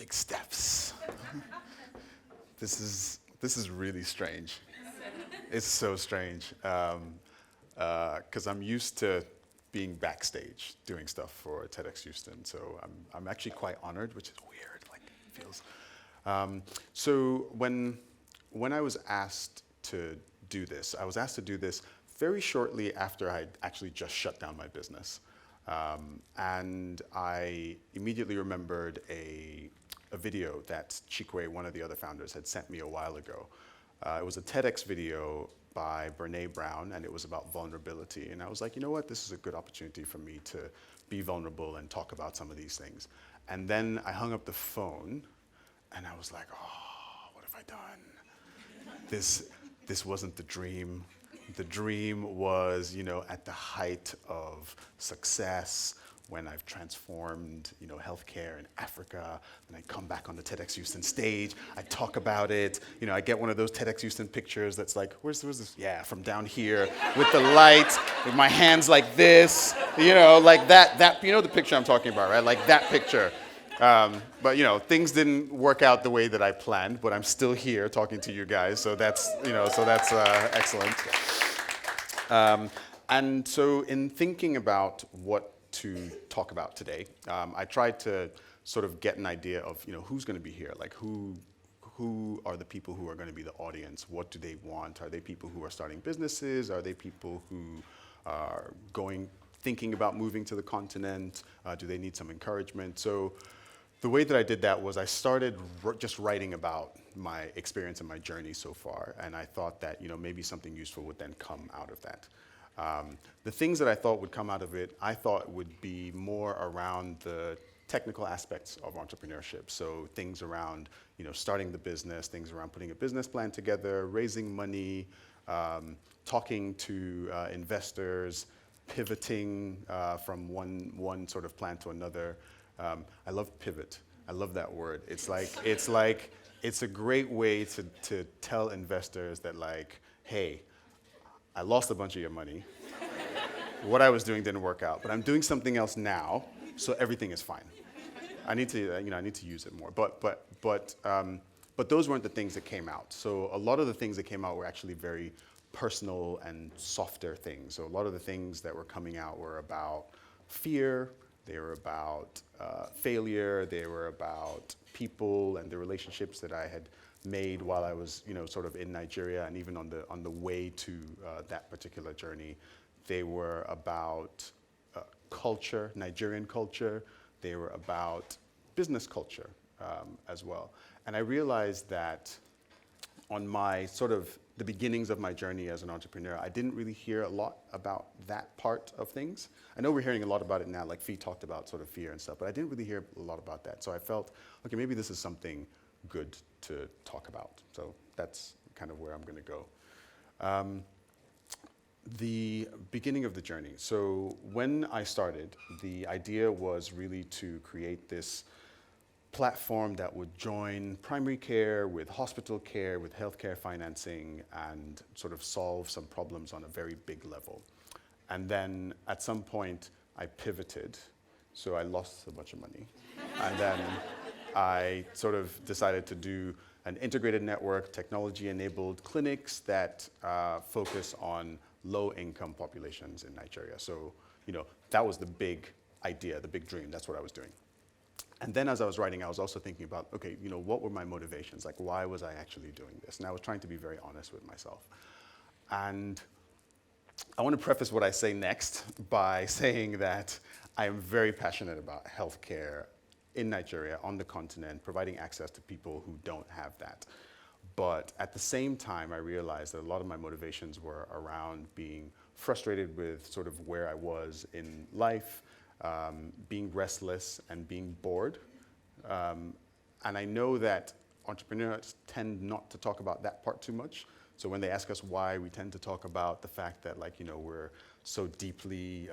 big steps. This is really strange. It's so strange. Because I'm used to being backstage doing stuff for TEDx Houston. So I'm actually quite honored, which is weird. Like, it feels. So when I was asked to do this, I was asked to do this very shortly after I actually just shut down my business. And I immediately remembered a video that Chikwe, one of the other founders, had sent me a while ago. It was a TEDx video by Brene Brown, and it was about vulnerability. And I was like, you know what, this is a good opportunity for me to be vulnerable and talk about some of these things. And then I hung up the phone, and I was like, oh, what have I done? This wasn't the dream. The dream was, at the height of success, when I've transformed, healthcare in Africa, and I come back on the TEDx Houston stage, I talk about it, I get one of those TEDx Houston pictures that's like, where's this? Yeah, from down here, with the lights, with my hands like this, like that, the picture I'm talking about, right? Like that picture. But things didn't work out the way that I planned, but I'm still here talking to you guys, so that's excellent. And so in thinking about what to talk about today, I tried to sort of get an idea of who's going to be here, like who are the people who are going to be the audience? What do they want? Are they people who are starting businesses? Are they people who are thinking about moving to the continent? Do they need some encouragement? So the way that I did that was I started just writing about my experience and my journey so far, and I thought that maybe something useful would then come out of that. The things that I thought would come out of it, I thought would be more around the technical aspects of entrepreneurship. So things around, starting the business, things around putting a business plan together, raising money, talking to investors, pivoting from one sort of plan to another. I love pivot. I love that word. It's a great way to tell investors that hey, I lost a bunch of your money. What I was doing didn't work out, but I'm doing something else now, so everything is fine. I need to use it more. But those weren't the things that came out. So a lot of the things that came out were actually very personal and softer things. So a lot of the things that were coming out were about fear. They were about failure. They were about people and the relationships that I had made while I was, sort of in Nigeria, and even on the way to that particular journey. They were about culture, Nigerian culture. They were about business culture as well. And I realized that on my sort of the beginnings of my journey as an entrepreneur, I didn't really hear a lot about that part of things. I know we're hearing a lot about it now, like Fee talked about sort of fear and stuff, but I didn't really hear a lot about that. So I felt, okay, maybe this is something good to talk about. So that's kind of where I'm going to go. The beginning of the journey. So when I started, the idea was really to create this platform that would join primary care with hospital care, with healthcare financing, and sort of solve some problems on a very big level. And then at some point, I pivoted, so I lost a bunch of money. And then I sort of decided to do an integrated network, technology-enabled clinics that focus on low-income populations in Nigeria. So, that was the big idea, the big dream. That's what I was doing. And then as I was writing, I was also thinking about, okay, what were my motivations? Like, why was I actually doing this? And I was trying to be very honest with myself. And I want to preface what I say next by saying that I am very passionate about healthcare in Nigeria, on the continent, providing access to people who don't have that. But at the same time, I realized that a lot of my motivations were around being frustrated with sort of where I was in life, being restless and being bored. And I know that entrepreneurs tend not to talk about that part too much. So when they ask us why, we tend to talk about the fact that we're so deeply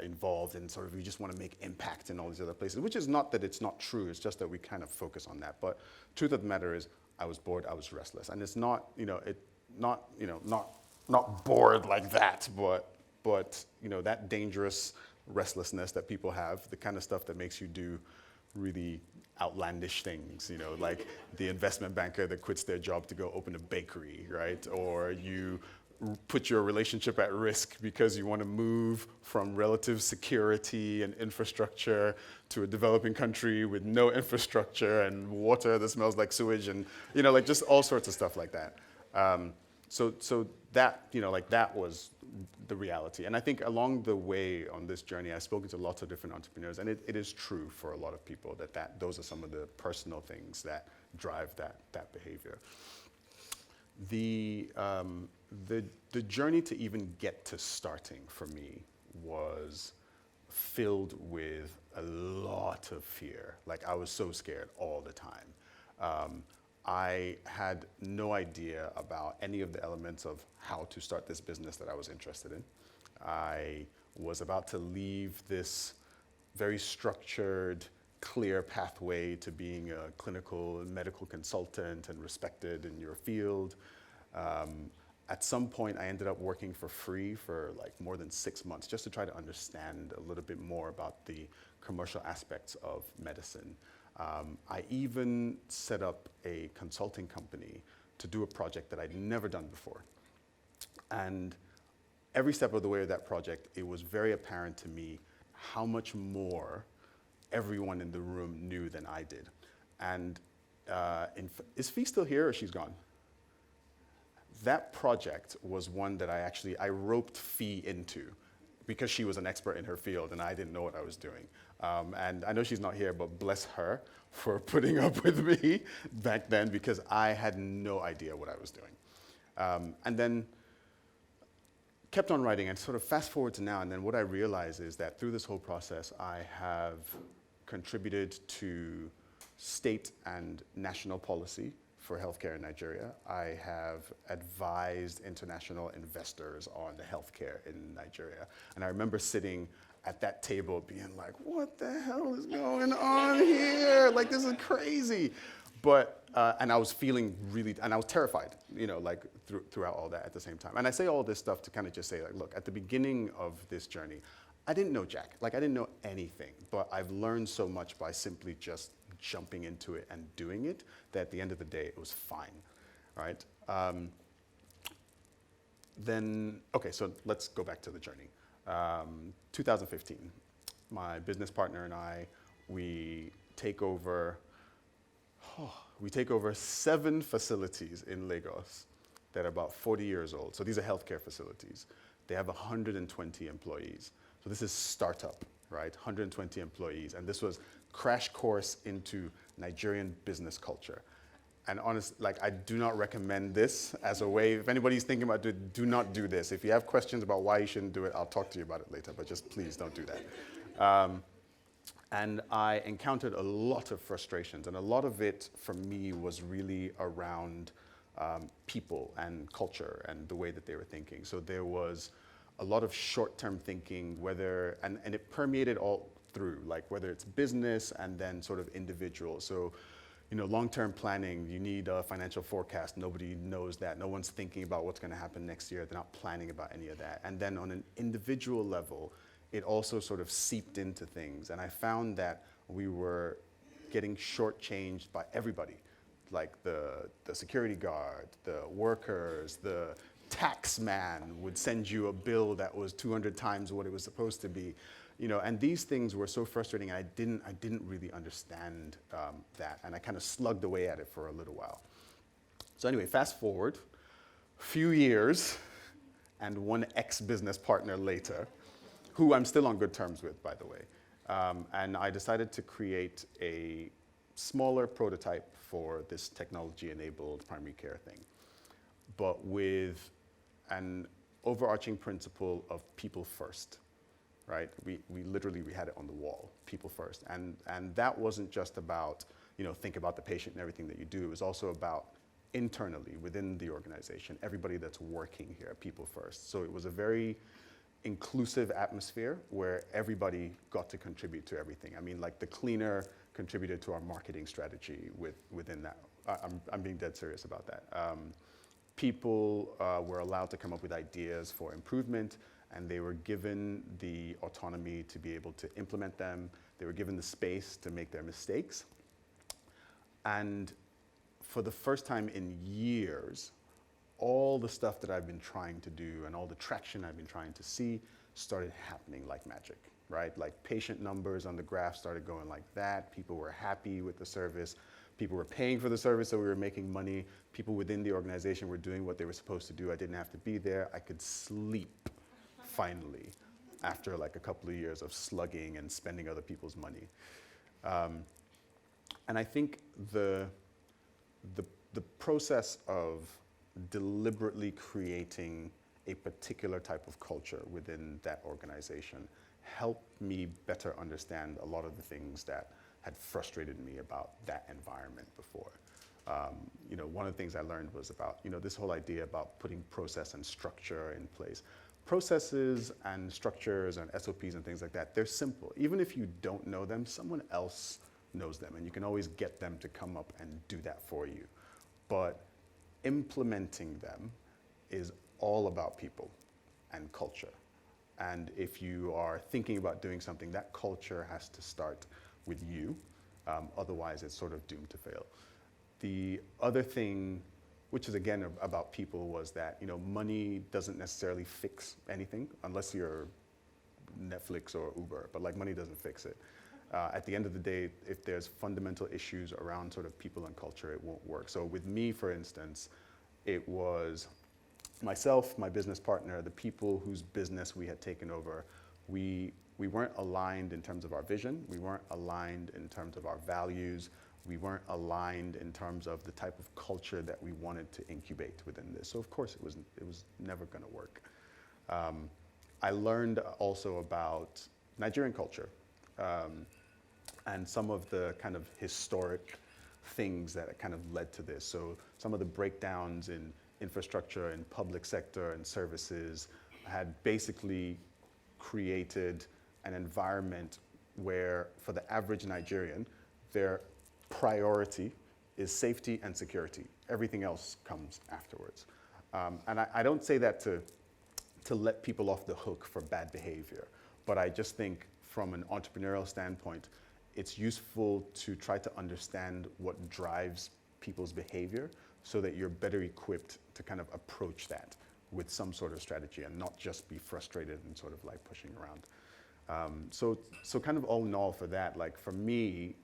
involved and sort of we just want to make impact in all these other places, which is not that it's not true, it's just that we kind of focus on that. But truth of the matter is, I was bored, I was restless. And it's not bored like that, but that dangerous restlessness that people have, the kind of stuff that makes you do really outlandish things, like the investment banker that quits their job to go open a bakery, right? Or you put your relationship at risk because you want to move from relative security and infrastructure to a developing country with no infrastructure and water that smells like sewage and, like just all sorts of stuff like that. So that, like that was the reality. And I think along the way on this journey, I've spoken to lots of different entrepreneurs, and it is true for a lot of people that those are some of the personal things that drive that behavior. The journey to even get to starting for me was filled with a lot of fear. Like I was so scared all the time. I had no idea about any of the elements of how to start this business that I was interested in. I was about to leave this very structured, clear pathway to being a clinical and medical consultant and respected in your field. At some point, I ended up working for free for like more than 6 months just to try to understand a little bit more about the commercial aspects of medicine. I even set up a consulting company to do a project that I'd never done before. And every step of the way of that project, it was very apparent to me how much more everyone in the room knew than I did. And is Fee still here or she's gone? That project was one that I roped Fee into because she was an expert in her field and I didn't know what I was doing. And I know she's not here, but bless her for putting up with me back then because I had no idea what I was doing. And then kept on writing and sort of fast forward to now, and then what I realize is that through this whole process, I have contributed to state and national policy for healthcare in Nigeria. I have advised international investors on healthcare in Nigeria. And I remember sitting at that table being like, what the hell is going on here? Like, this is crazy. But, and I was feeling really, and I was terrified, like throughout all that at the same time. And I say all this stuff to kind of just say, like, look, at the beginning of this journey, I didn't know jack. Like, I didn't know anything, but I've learned so much by simply just jumping into it and doing it that at the end of the day, it was fine, right? Okay, so let's go back to the journey. 2015, my business partner and I, we take over 7 facilities in Lagos that are about 40 years old. So these are healthcare facilities. They have 120 employees. So this is startup, right? 120 employees. And this was crash course into Nigerian business culture. And honestly, like, I do not recommend this as a way. If anybody's thinking about it, do not do this. If you have questions about why you shouldn't do it, I'll talk to you about it later, but just please don't do that. And I encountered a lot of frustrations, and a lot of it for me was really around people and culture and the way that they were thinking. So there was a lot of short-term thinking, and it permeated all through, like whether it's business and then sort of individual. So, long-term planning, you need a financial forecast. Nobody knows that. No one's thinking about what's going to happen next year. They're not planning about any of that. And then on an individual level, it also sort of seeped into things. And I found that we were getting shortchanged by everybody, like the security guard, the workers, the tax man would send you a bill that was 200 times what it was supposed to be. And these things were so frustrating. I didn't really understand that, and I kind of slugged away at it for a little while. So anyway, fast forward, a few years, and one ex-business partner later, who I'm still on good terms with, by the way. And I decided to create a smaller prototype for this technology-enabled primary care thing, but with an overarching principle of people first. Right? We had it on the wall, people first. And that wasn't just about, think about the patient and everything that you do. It was also about internally within the organization, everybody that's working here, people first. So it was a very inclusive atmosphere where everybody got to contribute to everything. I mean, like the cleaner contributed to our marketing strategy within that. I'm being dead serious about that. People were allowed to come up with ideas for improvement, and they were given the autonomy to be able to implement them. They were given the space to make their mistakes. And for the first time in years, all the stuff that I've been trying to do and all the traction I've been trying to see started happening like magic, right? Like patient numbers on the graph started going like that. People were happy with the service. People were paying for the service, so we were making money. People within the organization were doing what they were supposed to do. I didn't have to be there. I could sleep, finally, after like a couple of years of slugging and spending other people's money. And I think the process of deliberately creating a particular type of culture within that organization helped me better understand a lot of the things that had frustrated me about that environment before. One of the things I learned was about, this whole idea about putting process and structure in place. Processes and structures and SOPs and things like that, they're simple. Even if you don't know them, someone else knows them, and you can always get them to come up and do that for you. But implementing them is all about people and culture. And if you are thinking about doing something, that culture has to start with you. Otherwise, it's sort of doomed to fail. The other thing, which is again about people, was that money doesn't necessarily fix anything unless you're Netflix or Uber, but like money doesn't fix it. At the end of the day, if there's fundamental issues around sort of people and culture, it won't work. So with me, for instance, it was myself, my business partner, the people whose business we had taken over. We weren't aligned in terms of our vision. We weren't aligned in terms of our values. We weren't aligned in terms of the type of culture that we wanted to incubate within this. So of course it was never going to work. I learned also about Nigerian culture and some of the kind of historic things that kind of led to this. So some of the breakdowns in infrastructure and public sector and services had basically created an environment where, for the average Nigerian, their priority is safety and security. Everything else comes afterwards. And I don't say that to let people off the hook for bad behavior, but I just think from an entrepreneurial standpoint, it's useful to try to understand what drives people's behavior so that you're better equipped to kind of approach that with some sort of strategy and not just be frustrated and sort of like pushing around. So kind of all in all for that, like for me,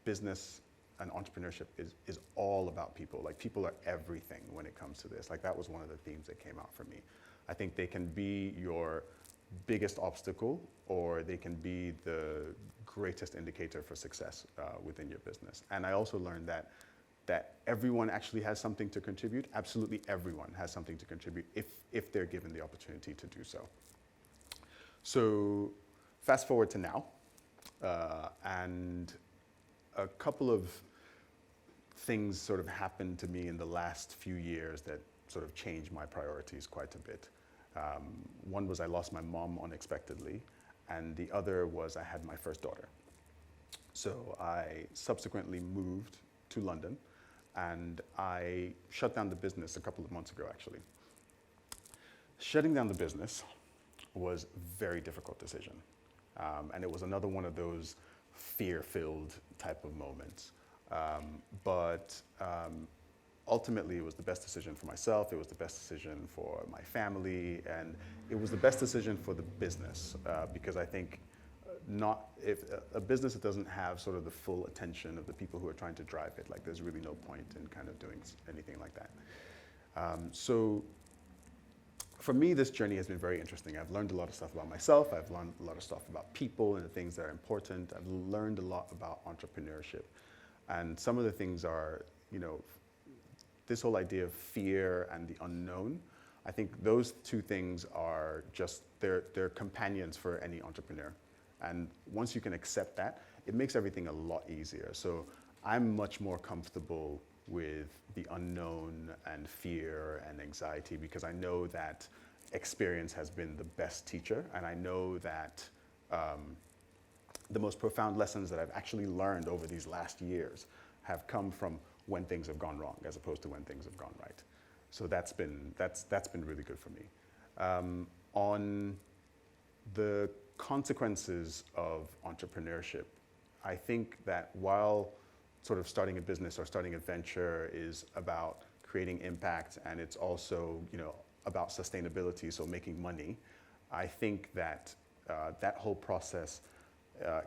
business and entrepreneurship is all about people. Like people are everything when it comes to this. Like that was one of the themes that came out for me. I think they can be your biggest obstacle, or they can be the greatest indicator for success within your business. And I also learned that everyone actually has something to contribute. Absolutely everyone has something to contribute if they're given the opportunity to do so. So fast forward to now, and a couple of things sort of happened to me in the last few years that sort of changed my priorities quite a bit. One was I lost my mom unexpectedly, and the other was I had my first daughter. So I subsequently moved to London, and I shut down the business a couple of months ago, actually. Shutting down the business was a very difficult decision, and it was another one of those fear-filled type of moments. But ultimately, it was the best decision for myself, it was the best decision for my family, and it was the best decision for the business, because I think if a business that doesn't have sort of the full attention of the people who are trying to drive it, like there's really no point in kind of doing anything like that. So for me, this journey has been very interesting. I've learned a lot of stuff about myself, I've learned a lot of stuff about people and the things that are important. I've learned a lot about entrepreneurship. And some of the things are, this whole idea of fear and the unknown. I think those two things are just, they're companions for any entrepreneur. And once you can accept that, it makes everything a lot easier. So I'm much more comfortable with the unknown and fear and anxiety because I know that experience has been the best teacher, and I know that the most profound lessons that I've actually learned over these last years have come from when things have gone wrong as opposed to when things have gone right. So that's been really good for me. On the consequences of entrepreneurship, I think that while sort of starting a business or starting a venture is about creating impact, and it's also, about sustainability, so making money, I think that that whole process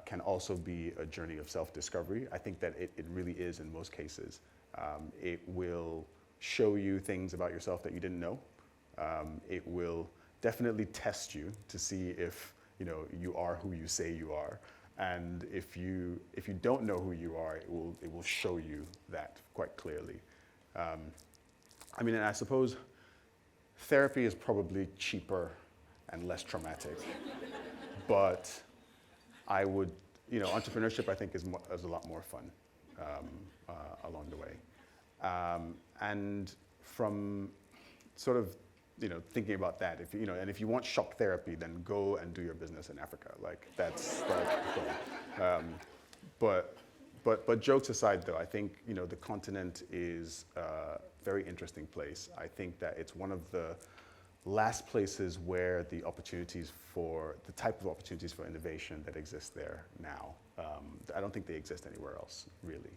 can also be a journey of self-discovery. I think that it really is in most cases. It will show you things about yourself that you didn't know. It will definitely test you to see if you are who you say you are. And if you don't know who you are, it will show you that quite clearly. And I suppose therapy is probably cheaper and less traumatic, but I would, entrepreneurship I think is a lot more fun along the way. And from sort of, thinking about that, if you want shock therapy, then go and do your business in Africa. Like that's cool. But jokes aside, though, I think the continent is a very interesting place. I think that it's one of the last places where the type of opportunities for innovation that exist there now. I don't think they exist anywhere else, really.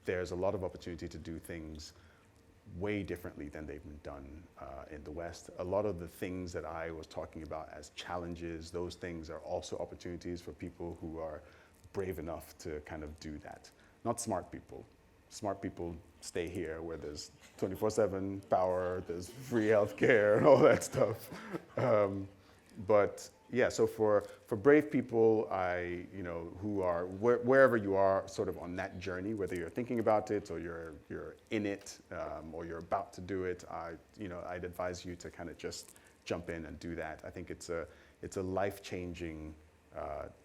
There's a lot of opportunity to do things way differently than they've been done in the West. A lot of the things that I was talking about as challenges, those things are also opportunities for people who are brave enough to kind of do that. Not smart people. Smart people stay here where there's 24/7 power, there's free healthcare and all that stuff. But yeah, so for brave people, who are wherever you are, sort of on that journey, whether you're thinking about it or you're in it or you're about to do it, I'd advise you to kind of just jump in and do that. I think it's a life-changing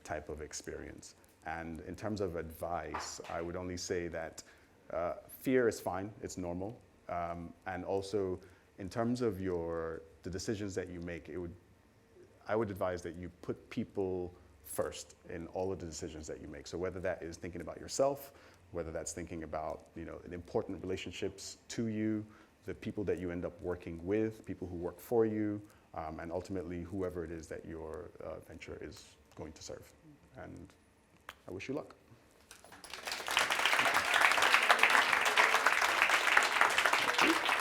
type of experience. And in terms of advice, I would only say that fear is fine; it's normal. And also, in terms of the decisions that you make, I would advise that you put people first in all of the decisions that you make. So whether that is thinking about yourself, whether that's thinking about important relationships to you, the people that you end up working with, people who work for you, and ultimately whoever it is that your venture is going to serve. And I wish you luck. Thank you.